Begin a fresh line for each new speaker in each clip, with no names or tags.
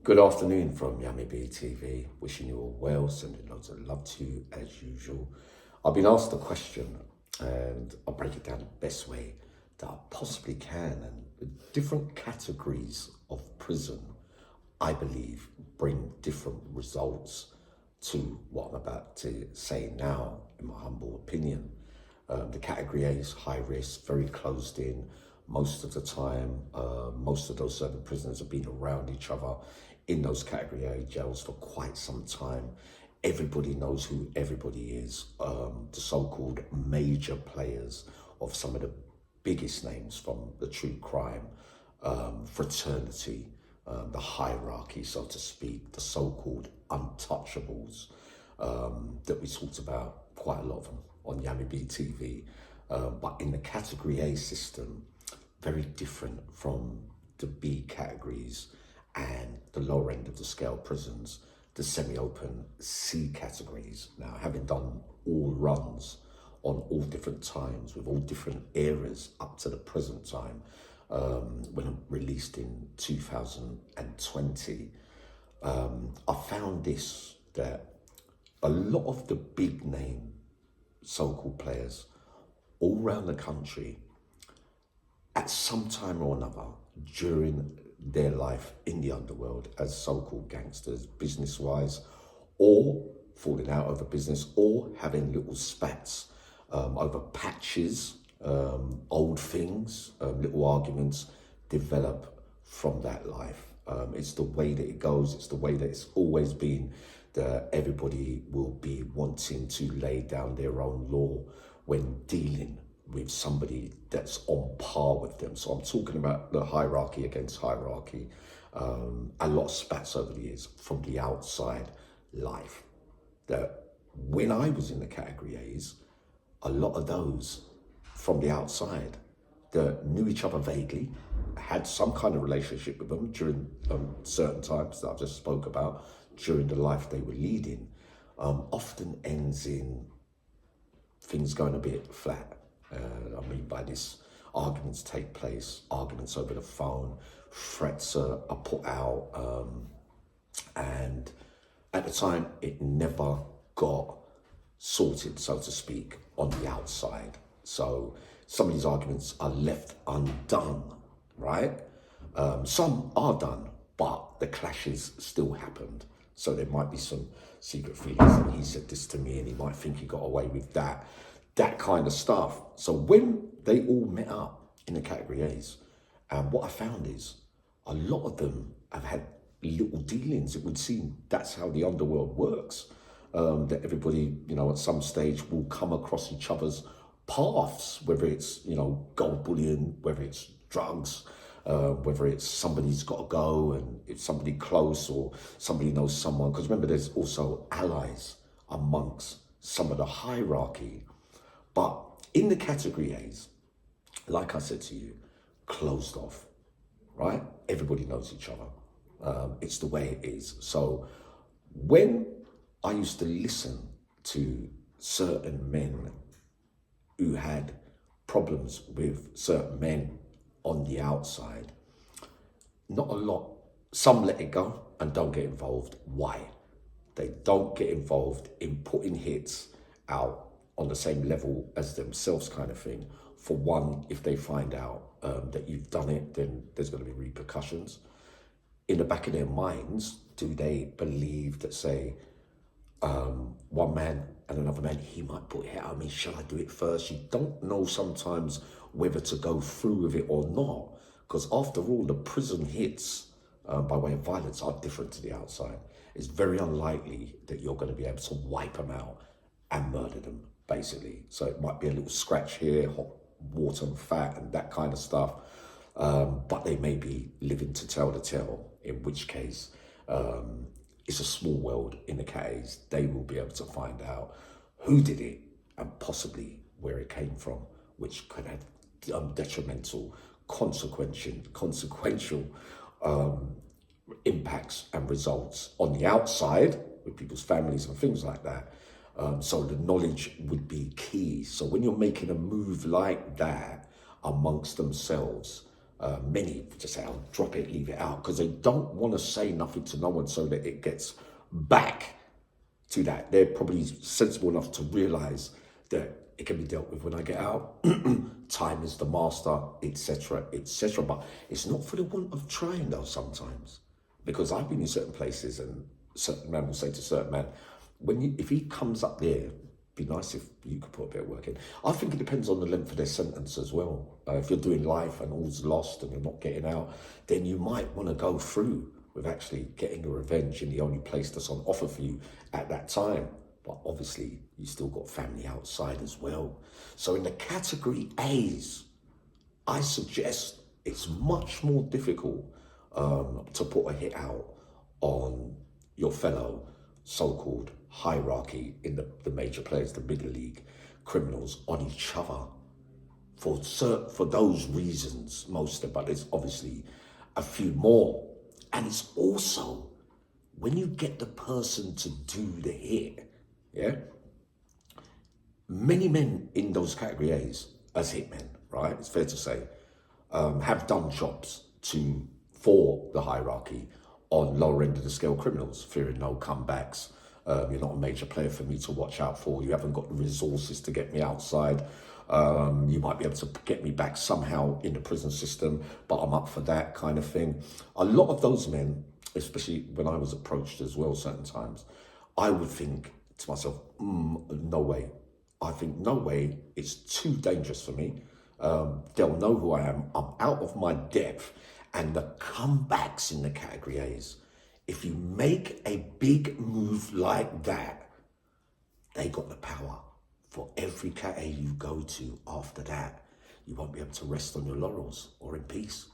Good afternoon from Yummy B TV. Wishing you all well, sending loads of love to you as usual. I've been asked a question and I'll break it down the best way that I possibly can. And the different categories of prison, I believe, bring different results to what I'm about to say now, in my humble opinion. The category A is high risk, very closed in. Most of the time, most of those serving prisoners have been around each other in those category A jails for quite some time. Everybody knows who everybody is. The so-called major players of some of the biggest names from the true crime fraternity, the hierarchy, so to speak, the so-called untouchables that we talked about, quite a lot of them on Yummy B TV. But in the category A system, very different from the B categories and the lower end of the scale prisons, the semi-open C categories. Now, having done all runs on all different times with all different eras up to the present time, when I'm released in 2020, I found this, that a lot of the big name so-called players all around the country, at some time or another during their life in the underworld as so-called gangsters, business-wise, or falling out over business, or having little spats over patches, old things, little arguments, develop from that life. It's the way that it goes. It's the way that it's always been, that everybody will be wanting to lay down their own law when dealing with somebody that's on par with them. So I'm talking about the hierarchy against hierarchy. A lot of spats over the years from the outside life. That when I was in the category A's, a lot of those from the outside that knew each other vaguely, had some kind of relationship with them during certain times that I've just spoke about, during the life they were leading, often ends in things going a bit flat. I mean by this, arguments take place, arguments over the phone, threats are put out, and at the time it never got sorted, so to speak, on the outside. So some of these arguments are left undone, right? Some are done, but the clashes still happened. So there might be some secret feelings that he said this to me and he might think he got away with that kind of stuff. So when they all met up in the category A's, what I found is a lot of them have had little dealings. It would seem that's how the underworld works. That everybody, at some stage will come across each other's paths, whether it's, gold bullion, whether it's drugs, whether it's somebody's got to go and it's somebody close or somebody knows someone. Because remember, there's also allies amongst some of the hierarchy. But in the category A's, like I said to you, closed off, right? Everybody knows each other. It's the way it is. So when I used to listen to certain men who had problems with certain men on the outside, not a lot. Some let it go and don't get involved. Why? They don't get involved in putting hits out on the same level as themselves, kind of thing. For one, if they find out that you've done it, then there's going to be repercussions. In the back of their minds, do they believe that, say, one man and another man, he might put it out. I mean, shall I do it first? You don't know sometimes whether to go through with it or not, because after all, the prison hits by way of violence are different to the outside. It's very unlikely that you're going to be able to wipe them out and murder them, basically. So it might be a little scratch here, hot water and fat and that kind of stuff, but they may be living to tell the tale, in which case it's a small world in the K's. They will be able to find out who did it and possibly where it came from, which could have detrimental, consequential impacts and results on the outside with people's families and things like that. So the knowledge would be key. So when you're making a move like that amongst themselves, Many just say, "I'll drop it, leave it out," because they don't want to say nothing to no one so that it gets back to that. They're probably sensible enough to realize that it can be dealt with when I get out. Time is the master, etc., etc. But it's not for the want of trying, though, sometimes. Because I've been in certain places and certain man will say to certain man, if he comes up there, be nice if you could put a bit of work in. I think it depends on the length of their sentence as well. If you're doing life and all's lost and you're not getting out, then you might want to go through with actually getting your revenge in the only place that's on offer for you at that time. But obviously, you still got family outside as well. So in the category A's, I suggest it's much more difficult to put a hit out on your fellow so-called hierarchy in the major players, the middle league criminals, on each other for those reasons, most of, but there's obviously a few more. And it's also when you get the person to do the hit, yeah? Many men in those category A's as hitmen, right? It's fair to say, have done jobs for the hierarchy on lower end of the scale criminals, fearing no comebacks. You're not a major player for me to watch out for. You haven't got the resources to get me outside. You might be able to get me back somehow in the prison system, but I'm up for that kind of thing. A lot of those men, especially when I was approached as well, certain times, I would think to myself, no way. I think, no way, it's too dangerous for me. They'll know who I am. I'm out of my depth. And the comebacks in the category A's, if you make a big move like that, they got the power. For every cat A you go to after that, you won't be able to rest on your laurels or in peace,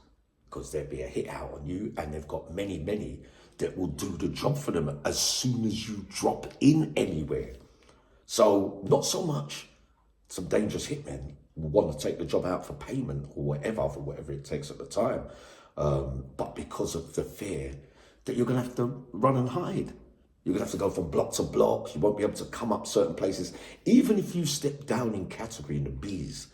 because there'll be a hit out on you, and they've got many that will do the job for them as soon as you drop in anywhere. So not so much some dangerous hitmen will want to take the job out for payment or whatever, for whatever it takes at the time, but because of the fear that you're going to have to run and hide. You're going to have to go from block to block. You won't be able to come up certain places. Even if you step down in category in the B's,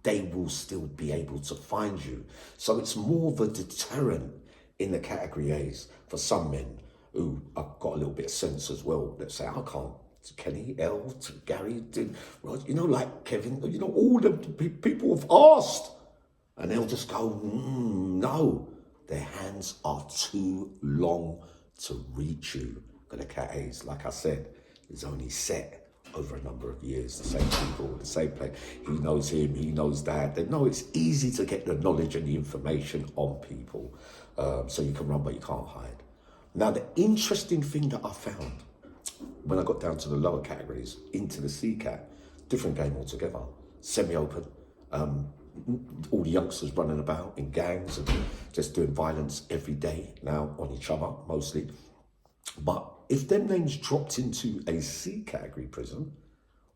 they will still be able to find you. So it's more of a deterrent in the category A's for some men who have got a little bit of sense as well, that say, I can't. To Kenny, L, to Gary, to, like Kevin, all the people have asked. And they'll just go, no. Their hands are too long to reach you. But the cat A's, like I said, is only set over a number of years. The same people, the same place. He knows him, he knows that. They know it's easy to get the knowledge and the information on people. So you can run, but you can't hide. Now, the interesting thing that I found when I got down to the lower categories, into the C-Cat, different game altogether. Semi-open. All the youngsters running about in gangs and just doing violence every day now on each other, mostly. But if them names dropped into a C category prison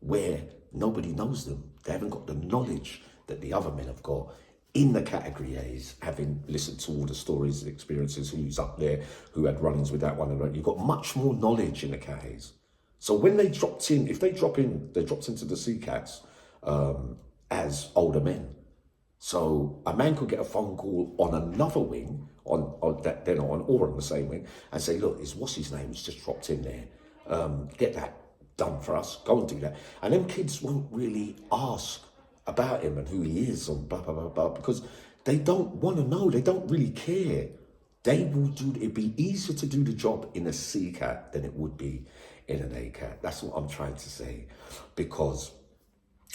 where nobody knows them, they haven't got the knowledge that the other men have got in the category A's, having listened to all the stories and experiences, who's up there, who had run-ins with that one and that, you've got much more knowledge in the cat A's. So when they dropped in, if they dropped into the C cats as older men. So a man could get a phone call on another wing, on that they're not on, or on the same wing, and say, look, what's his name? He's just dropped in there. Get that done for us. Go and do that. And then kids won't really ask about him and who he is and blah, blah, blah, blah, because they don't want to know. They don't really care. They will it'd be easier to do the job in a C cat than it would be in an A cat. That's what I'm trying to say. Because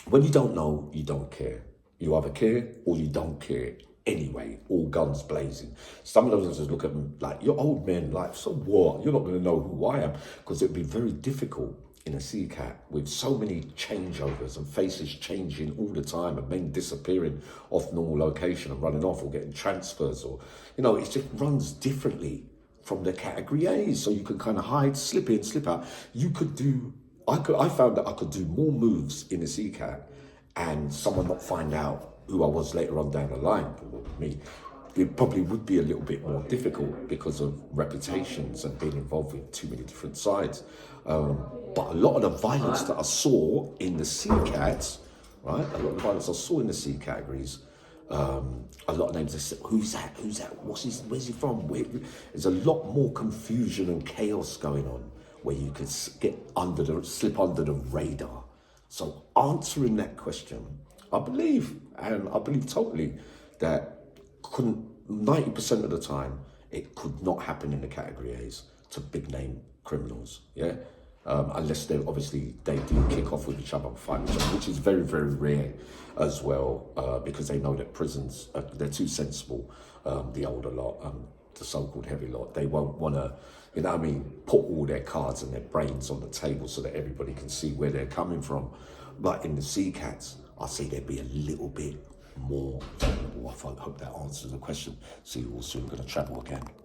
when you don't know, you don't care. You either care or you don't care anyway, all guns blazing. Some of those just look at them like, you're old men, like, so what? You're not going to know who I am. Because it'd be very difficult in a sea cat with so many changeovers and faces changing all the time and men disappearing off normal location and running off or getting transfers, or, it just runs differently from the category A's. So you can kind of hide, slip in, slip out. I found that I could do more moves in a sea cat and someone not find out who I was later on down the line. It probably would be a little bit more difficult because of reputations and being involved with too many different sides. But a lot of the violence that I saw in the C cats, right? A lot of the violence I saw in the C categories A lot of names, they say, who's that? Where's he from? There's a lot more confusion and chaos going on where you could slip under the radar. So answering that question, I believe totally that 90% of the time, it could not happen in the category A's to big name criminals, yeah? Unless they do kick off with each other and fight each other, which is very, very rare as well, because they know that prisons, they're too sensible, the older lot, the so-called heavy lot. They won't want to, you know what I mean, put all their cards and their brains on the table so that everybody can see where they're coming from. But in the sea cats, I say they'd be a little bit more vulnerable. I hope that answers the question. See you all soon. Going to travel again.